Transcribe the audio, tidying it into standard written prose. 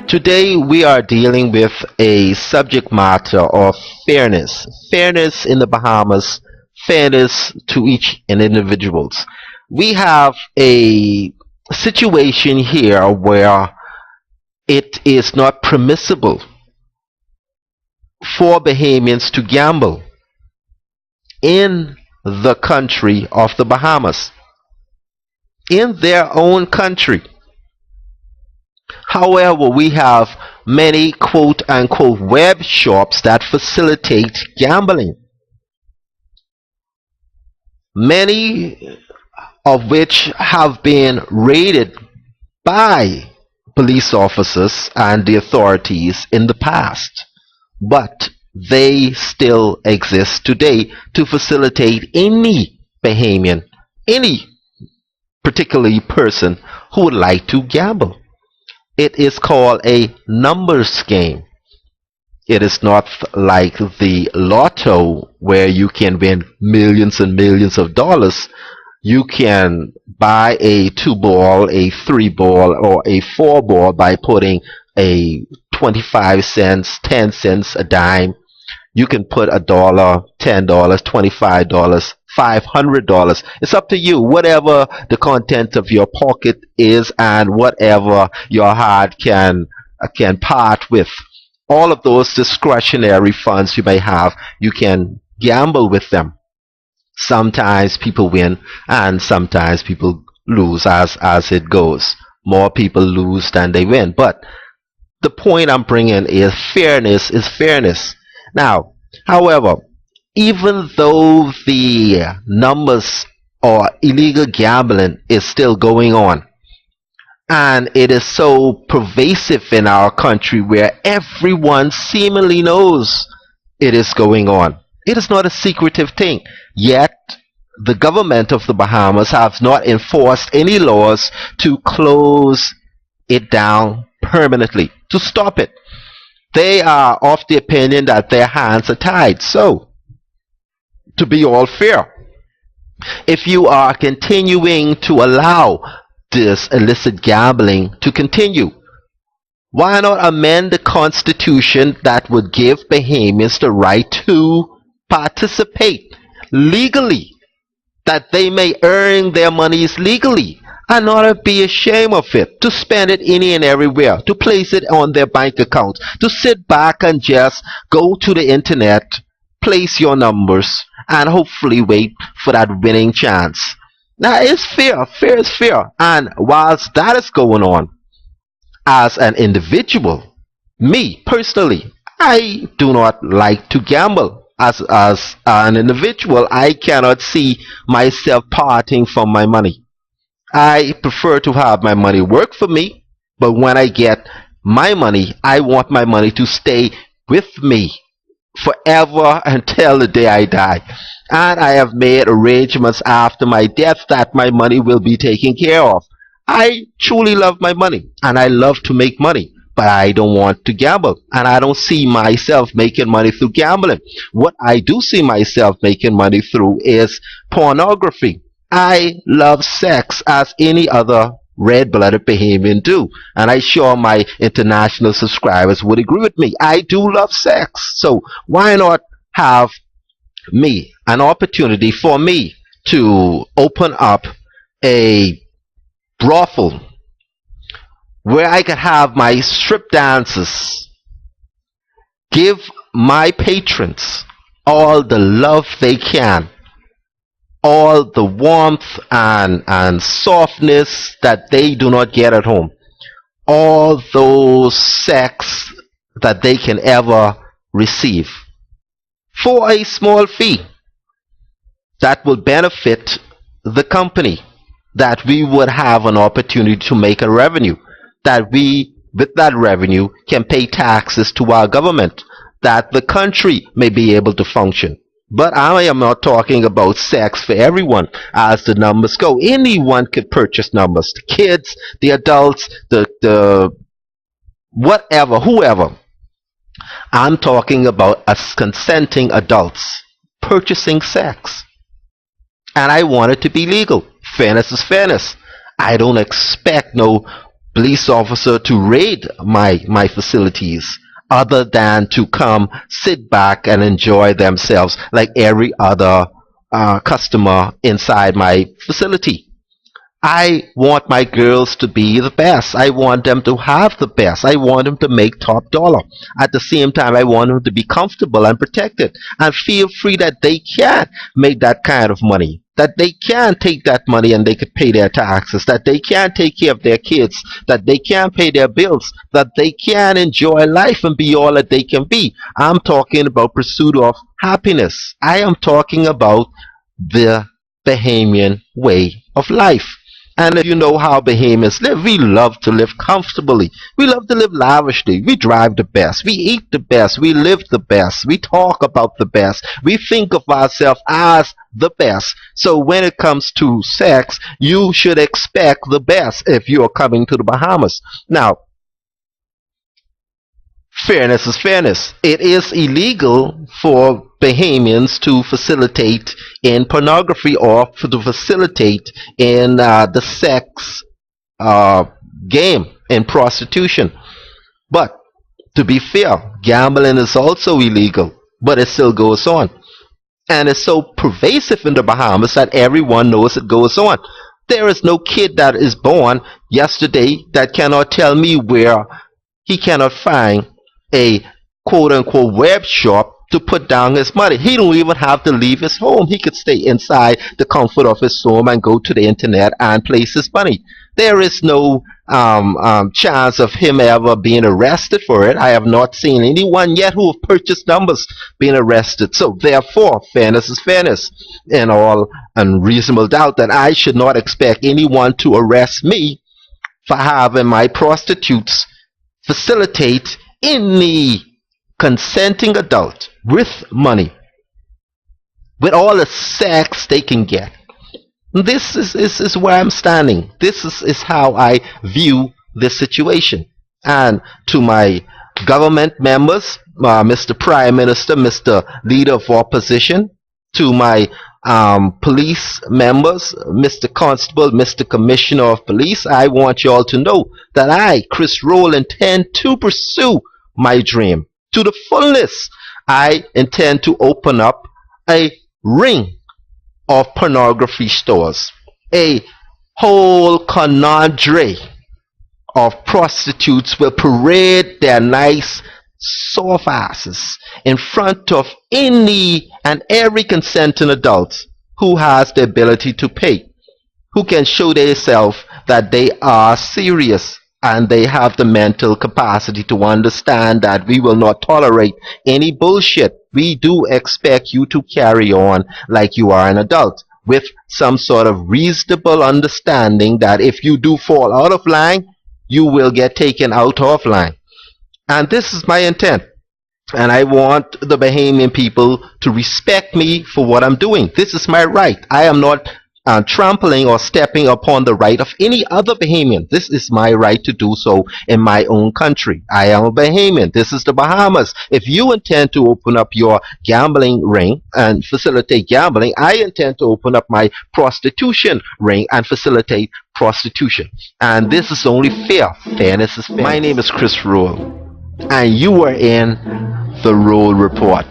Today we are dealing with a subject matter of fairness. Fairness in the Bahamas, fairness to each and individuals. We have a situation here where it is not permissible for Bahamians to gamble in the country of the Bahamas, in their own country. However, we have many quote unquote web shops that facilitate gambling, many of which have been raided by police officers and the authorities in the past, but they still exist today to facilitate any Bahamian, any particularly person who would like to gamble. It is called a numbers game. It is not like the lotto where you can win millions and millions of dollars. You can buy a 2 ball, a 3 ball, or a 4 ball by putting a 25 cents, 10 cents, a dime. You can put $1, $10, $25, $500. It's up to you. Whatever the content of your pocket is and whatever your heart can part with. All of those discretionary funds you may have, you can gamble with them. Sometimes people win and sometimes people lose as it goes. More people lose than they win. But the point I'm bringing is fairness is fairness. Now, however, even though the numbers or illegal gambling is still going on, and it is so pervasive in our country where everyone seemingly knows it is going on. It is not a secretive thing. Yet, the government of the Bahamas has not enforced any laws to close it down permanently, to stop it. They are of the opinion that their hands are tied. So, to be all fair, if you are continuing to allow this illicit gambling to continue, why not amend the Constitution that would give Bahamians the right to participate legally, that they may earn their monies legally and not be ashamed of it, to spend it any and everywhere, to place it on their bank accounts, to sit back and just go to the internet, place your numbers, and hopefully wait for that winning chance. Now, it's fair. Fair is fair. And whilst that is going on, as an individual, me personally, I do not like to gamble. As an individual, I cannot see myself parting from my money. I prefer to have my money work for me, but when I get my money, I want my money to stay with me forever until the day I die. And I have made arrangements after my death that my money will be taken care of. I truly love my money and I love to make money, but I don't want to gamble and I don't see myself making money through gambling. What I do see myself making money through is pornography. I love sex as any other red-blooded Bahamian do, and I'm sure my international subscribers would agree with me. I do love sex, so why not have me an opportunity for me to open up a brothel where I could have my strip dances, give my patrons all the love they can, all the warmth and softness that they do not get at home, all those sex that they can ever receive for a small fee that will benefit the company, that we would have an opportunity to make a revenue, that we with that revenue can pay taxes to our government, that the country may be able to function. But I am not talking about sex for everyone as the numbers go. Anyone could purchase numbers. The kids, the adults, the whatever, whoever. I'm talking about us consenting adults purchasing sex. And I want it to be legal. Fairness is fairness. I don't expect no police officer to raid my facilities other than to come sit back and enjoy themselves like every other customer inside my facility. I want my girls to be the best. I want them to have the best. I want them to make top dollar. At the same time, I want them to be comfortable and protected and feel free that they can make that kind of money, that they can take that money and they could pay their taxes, that they can take care of their kids, that they can pay their bills, that they can enjoy life and be all that they can be. I'm talking about pursuit of happiness. I am talking about the Bahamian way of life. And if you know how Bahamians live, we love to live comfortably. We love to live lavishly. We drive the best. We eat the best. We live the best. We talk about the best. We think of ourselves as the best. So when it comes to sex, you should expect the best if you are coming to the Bahamas. Now, fairness is fairness. It is illegal for Bahamians to facilitate in pornography or to facilitate in the sex game in prostitution. But to be fair, gambling is also illegal, but it still goes on. And it's so pervasive in the Bahamas that everyone knows it goes on. There is no kid that is born yesterday that cannot tell me where he cannot find a quote-unquote web shop to put down his money. He don't even have to leave his home. He could stay inside the comfort of his home and go to the internet and place his money. There is no chance of him ever being arrested for it. I have not seen anyone yet who have purchased numbers being arrested. So therefore, fairness is fairness. In all unreasonable doubt that I should not expect anyone to arrest me for having my prostitutes facilitate any consenting adult with money, with all the sex they can get. This is where I'm standing. This is how I view this situation. And to my government members, Mr. Prime Minister, Mr. Leader of Opposition, to my police members, Mr. Constable, Mr. Commissioner of Police, I want you all to know that I, Chris Rolle, intend to pursue my dream to the fullness. I intend to open up a ring of pornography stores, a whole conandre of prostitutes will parade their nice soft asses in front of any and every consenting adult who has the ability to pay, who can show themselves that they are serious and they have the mental capacity to understand that we will not tolerate any bullshit. We do expect you to carry on like you are an adult with some sort of reasonable understanding that if you do fall out of line, you will get taken out of line. And this is my intent. And I want the Bahamian people to respect me for what I'm doing. This is my right. I am not trampling or stepping upon the right of any other Bahamian. This is my right to do so in my own country. I am a Bahamian. This is the Bahamas. If you intend to open up your gambling ring and facilitate gambling, I intend to open up my prostitution ring and facilitate prostitution. And this is only fair. Fairness is fair. My name is Chris Rolle, and you are in the Rolle Report.